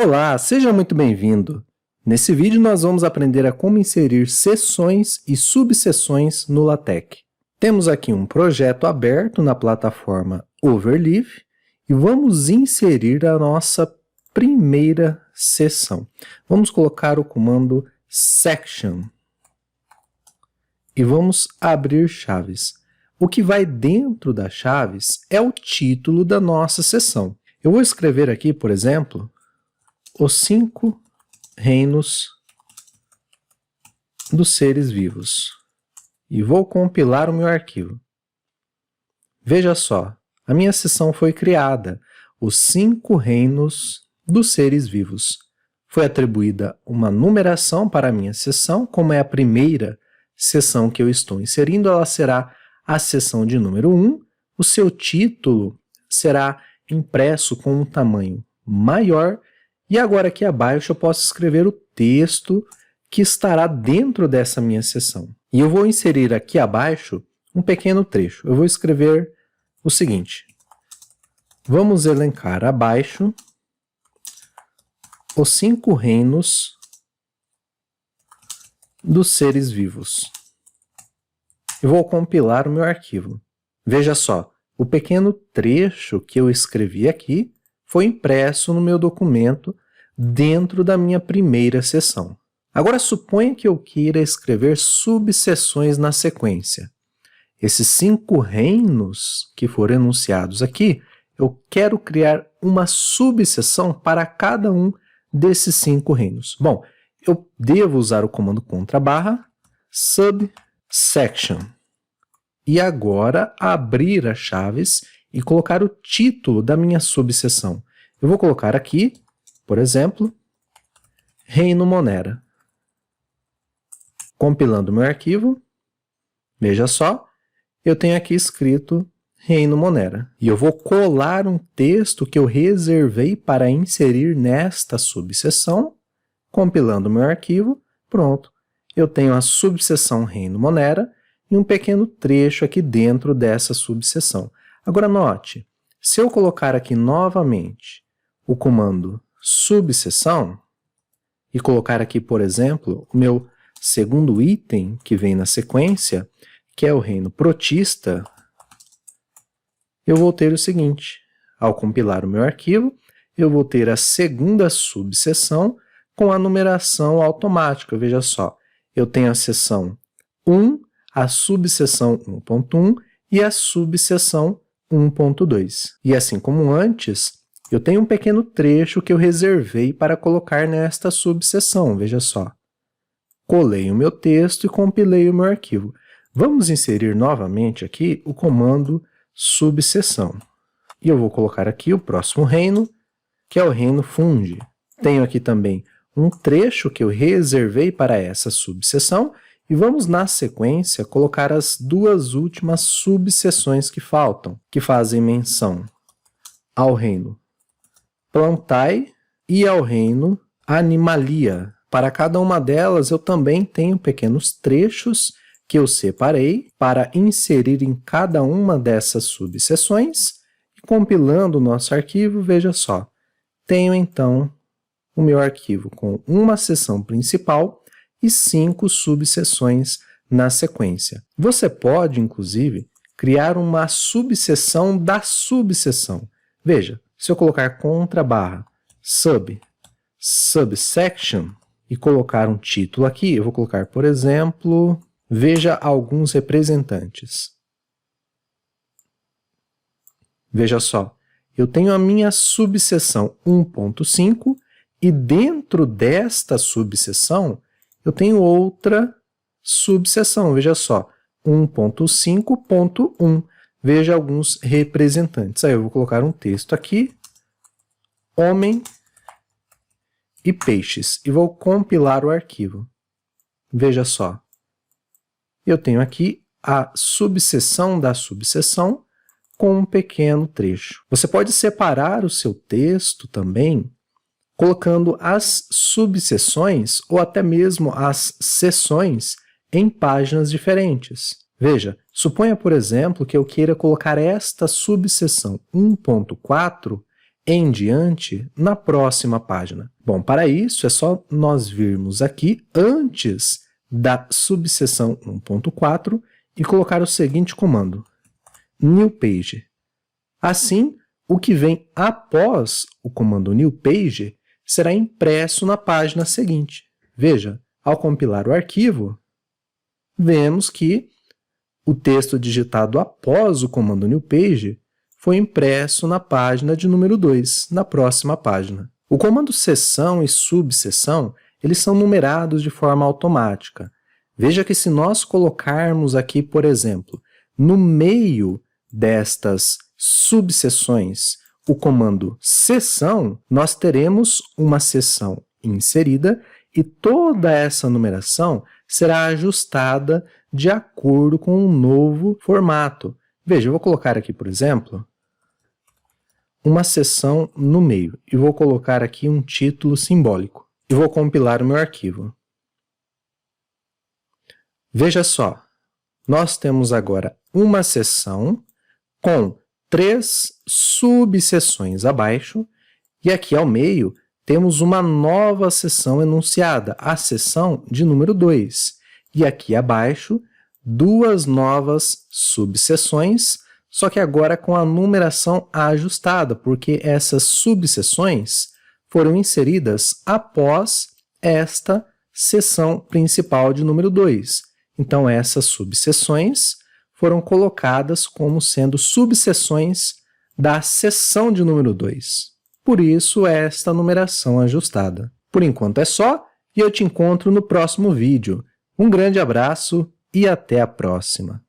Olá, seja muito bem-vindo! Nesse vídeo nós vamos aprender a como inserir seções e subseções no LaTeX. Temos aqui um projeto aberto na plataforma Overleaf e vamos inserir a nossa primeira seção. Vamos colocar o comando section e vamos abrir chaves. O que vai dentro das chaves é o título da nossa seção. Eu vou escrever aqui, por exemplo, os 5 reinos dos seres vivos. E vou compilar o meu arquivo. Veja só, a minha seção foi criada, os 5 reinos dos seres vivos. Foi atribuída uma numeração para a minha seção, como é a primeira seção que eu estou inserindo, ela será a seção de número 1, o seu título será impresso com um tamanho maior, e agora aqui abaixo eu posso escrever o texto que estará dentro dessa minha seção. E eu vou inserir aqui abaixo um pequeno trecho. Eu vou escrever o seguinte: vamos elencar abaixo os 5 reinos dos seres vivos. Eu vou compilar o meu arquivo. Veja só, o pequeno trecho que eu escrevi aqui foi impresso no meu documento dentro da minha primeira seção. Agora suponha que eu queira escrever subseções na sequência. Esses 5 reinos que foram enunciados aqui, eu quero criar uma subseção para cada um desses 5 reinos. Bom, eu devo usar o comando /subsection. E agora abrir as chaves e colocar o título da minha subseção. Eu vou colocar aqui, por exemplo, Reino Monera. Compilando meu arquivo, veja só, eu tenho aqui escrito Reino Monera. E eu vou colar um texto que eu reservei para inserir nesta subseção. Compilando meu arquivo, pronto. Eu tenho a subseção Reino Monera e um pequeno trecho aqui dentro dessa subseção. Agora note, se eu colocar aqui novamente o comando subseção e colocar aqui, por exemplo, o meu segundo item que vem na sequência, que é o reino protista, eu vou ter o seguinte: ao compilar o meu arquivo, eu vou ter a segunda subseção com a numeração automática. Veja só, eu tenho a seção 1, a subseção 1.1 e a subseção 1.2. E assim como antes, eu tenho um pequeno trecho que eu reservei para colocar nesta subseção. Veja só. Colei o meu texto e compilei o meu arquivo. Vamos inserir novamente aqui o comando subseção. E eu vou colocar aqui o próximo reino, que é o reino fungi. Tenho aqui também um trecho que eu reservei para essa subseção e vamos, na sequência, colocar as 2 últimas subseções que faltam, que fazem menção ao reino Plantae e ao reino Animalia. Para cada uma delas, eu também tenho pequenos trechos que eu separei para inserir em cada uma dessas subseções. E compilando o nosso arquivo, veja só, tenho então o meu arquivo com uma seção principal e 5 subseções na sequência. Você pode, inclusive, criar uma subseção da subseção. Veja, se eu colocar subsection e colocar um título aqui, eu vou colocar, por exemplo, veja alguns representantes. Veja só, eu tenho a minha subseção 1.5 e dentro desta subseção eu tenho outra subseção. Veja só, 1.5.1. Veja alguns representantes. Aí eu vou colocar um texto aqui, homem e peixes, e vou compilar o arquivo. Veja só, eu tenho aqui a subseção da subseção com um pequeno trecho. Você pode separar o seu texto também colocando as subseções ou até mesmo as seções em páginas diferentes. Veja, suponha, por exemplo, que eu queira colocar esta subseção 1.4 em diante na próxima página? Bom, para isso é só nós virmos aqui antes da subseção 1.4 e colocar o seguinte comando: new page. Assim, o que vem após o comando new page será impresso na página seguinte. Veja, ao compilar o arquivo, vemos que o texto digitado após o comando new page foi impresso na página de número 2, na próxima página. O comando seção e subseção, eles são numerados de forma automática. Veja que se nós colocarmos aqui, por exemplo, no meio destas subseções o comando seção, nós teremos uma seção inserida e toda essa numeração será ajustada de acordo com um novo formato. Veja, eu vou colocar aqui, por exemplo, uma seção no meio e vou colocar aqui um título simbólico e vou compilar o meu arquivo. Veja só, nós temos agora uma seção com 3 subseções abaixo e aqui ao meio temos uma nova seção enunciada, a seção de número 2. E aqui abaixo, 2 novas subseções, só que agora com a numeração ajustada, porque essas subseções foram inseridas após esta seção principal de número 2. Então, essas subseções foram colocadas como sendo subseções da seção de número 2. Por isso, esta numeração ajustada. Por enquanto é só, e eu te encontro no próximo vídeo. Um grande abraço e até a próxima!